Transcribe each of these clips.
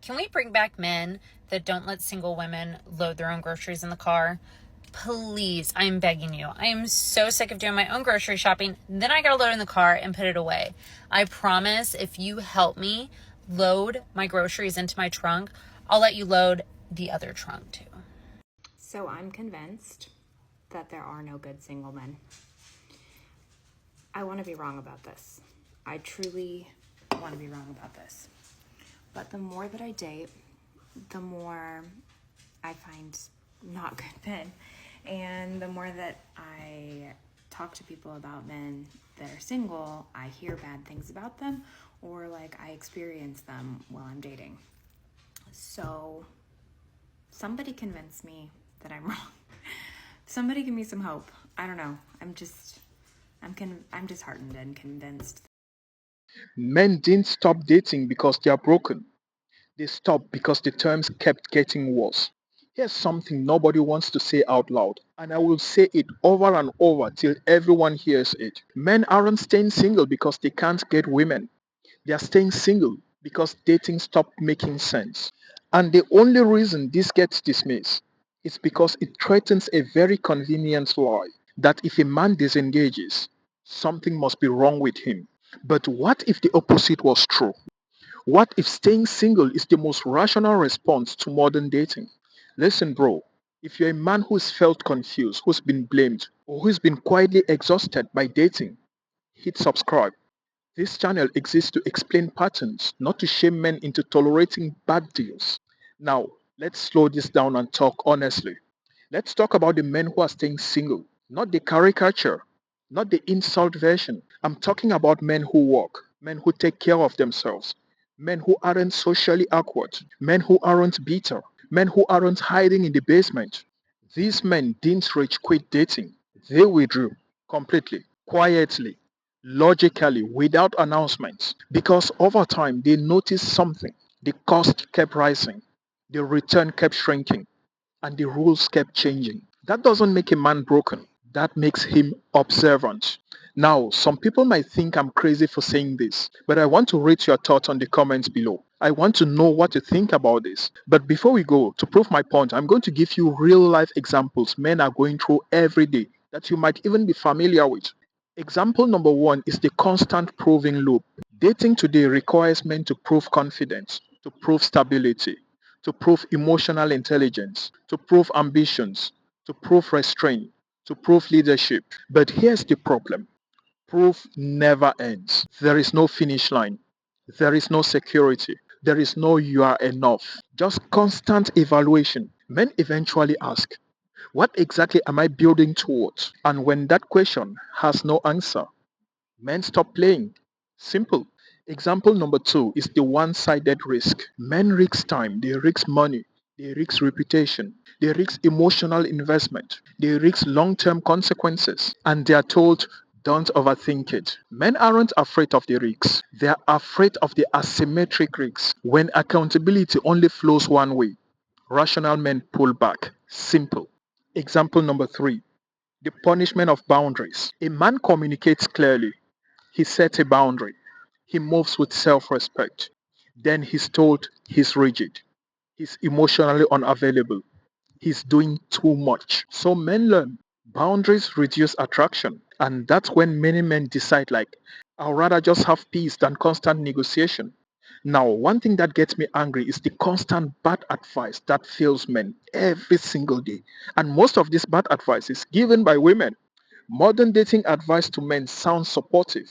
Can we bring back men that don't let single women load their own groceries in the car? Please, I'm begging you. I am so sick of doing my own grocery shopping. Then I gotta load in the car and put it away. I promise if you help me load my groceries into my trunk, I'll let you load the other trunk too. So I'm convinced that there are no good single men. I want to be wrong about this. I truly want to be wrong about this. But the more that I date, the more I find not good men. And the more that I talk to people about men that are single, I hear bad things about them, or like I experience them while I'm dating. So somebody convince me that I'm wrong. Somebody give me some hope. I don't know. I'm disheartened and convinced. Men didn't stop dating because they are broken. They stopped because the terms kept getting worse. Here's something nobody wants to say out loud, and I will say it over and over till everyone hears it. Men aren't staying single because they can't get women. They are staying single because dating stopped making sense. And the only reason this gets dismissed is because it threatens a very convenient lie that if a man disengages, something must be wrong with him. But what if the opposite was true? What if staying single is the most rational response to modern dating? Listen, bro, if you're a man who's felt confused, who's been blamed, or who's been quietly exhausted by dating, hit subscribe. This channel exists to explain patterns, not to shame men into tolerating bad deals. Now, let's slow this down and talk honestly. Let's talk about the men who are staying single, not the caricature, not the insult version. I'm talking about men who work, men who take care of themselves, men who aren't socially awkward, men who aren't bitter, men who aren't hiding in the basement. These men didn't rage quit dating. They withdrew completely, quietly, logically, without announcements. Because over time they noticed something. The cost kept rising, the return kept shrinking, and the rules kept changing. That doesn't make a man broken. That makes him observant. Now, some people might think I'm crazy for saying this, but I want to read your thoughts on the comments below. I want to know what you think about this. But before we go, to prove my point, I'm going to give you real life examples men are going through every day that you might even be familiar with. Example number one is the constant proving loop. Dating today requires men to prove confidence, to prove stability, to prove emotional intelligence, to prove ambitions, to prove restraint, to prove leadership. But here's the problem. Proof never ends. There is no finish line. There is no security. There is no you are enough. Just constant evaluation. Men eventually ask, what exactly am I building towards? And when that question has no answer, men stop playing. Simple. Example number two is the one sided risk. Men risk time, they risk money, they risk reputation, they risk emotional investment, they risk long term consequences, and they are told, don't overthink it. Men aren't afraid of the risks, they are afraid of the asymmetric risks. When accountability only flows one way, rational men pull back. Simple. Example number three, the punishment of boundaries. A man communicates clearly, he sets a boundary. He moves with self respect. Then he's told he's rigid. He's emotionally unavailable. He's doing too much. So men learn boundaries reduce attraction. And that's when many men decide, like, I'd rather just have peace than constant negotiation. Now, one thing that gets me angry is the constant bad advice that fails men every single day. And most of this bad advice is given by women. Modern dating advice to men sounds supportive,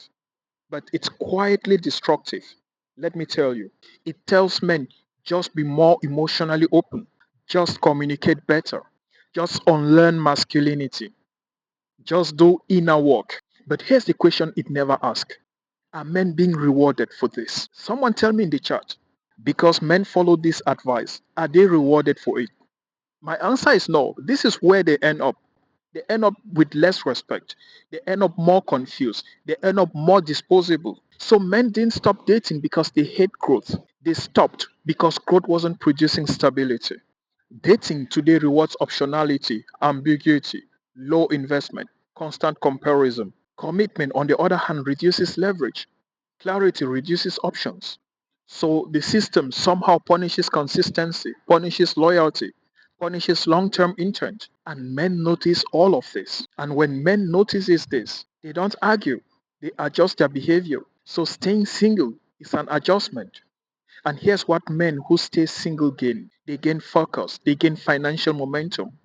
but it's quietly destructive. Let me tell you, it tells men just be more emotionally open, just communicate better, just unlearn masculinity, just do inner work. But here's the question it never asks. Are men being rewarded for this? Someone tell me in the chat. Because men follow this advice, are they rewarded for it? My answer is no. This is where they end up. They end up with less respect. They end up more confused. They end up more disposable. So men didn't stop dating because they hate growth. They stopped because growth wasn't producing stability. Dating today rewards optionality, ambiguity, low investment, constant comparison. Commitment, on the other hand, reduces leverage. Clarity reduces options. So the system somehow punishes consistency, punishes loyalty, punishes long-term intent. And men notice all of this. And when men notices this, they don't argue. They adjust their behavior. So staying single is an adjustment. And here's what men who stay single gain. They gain focus, they gain financial momentum,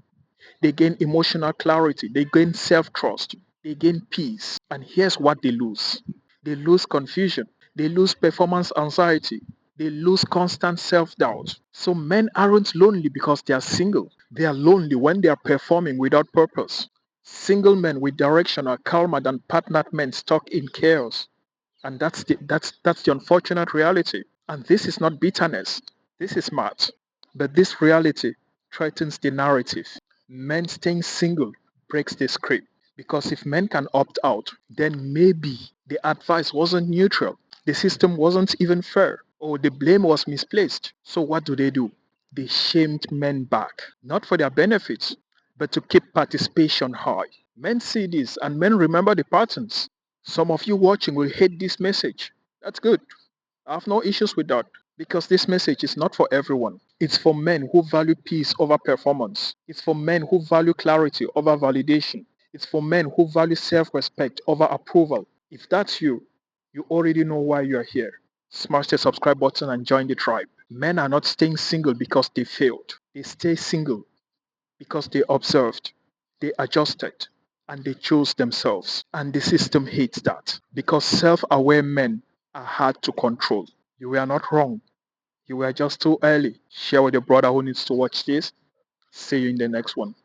they gain emotional clarity, they gain self-trust, they gain peace. And here's what they lose. They lose confusion, they lose performance anxiety, they lose constant self-doubt. So men aren't lonely because they are single. They are lonely when they are performing without purpose. Single men with direction are calmer than partnered men stuck in chaos. And that's the unfortunate reality. And this is not bitterness. This is smart. But this reality threatens the narrative. Men staying single breaks the script. Because if men can opt out, then maybe the advice wasn't neutral. The system wasn't even fair. Or the blame was misplaced. So what do? They shamed men back. Not for their benefits, but to keep participation high. Men see this and men remember the patterns. Some of you watching will hate this message. That's good. I have no issues with that because this message is not for everyone. It's for men who value peace over performance. It's for men who value clarity over validation. It's for men who value self respect over approval. If that's you, you already know why you're here. Smash the subscribe button and join the tribe. Men are not staying single because they failed, they stay single because they observed, they adjusted, and they chose themselves. And the system hates that because self aware men are hard to control. You were not wrong. You were just too early. Share with your brother who needs to watch this. See you in the next one.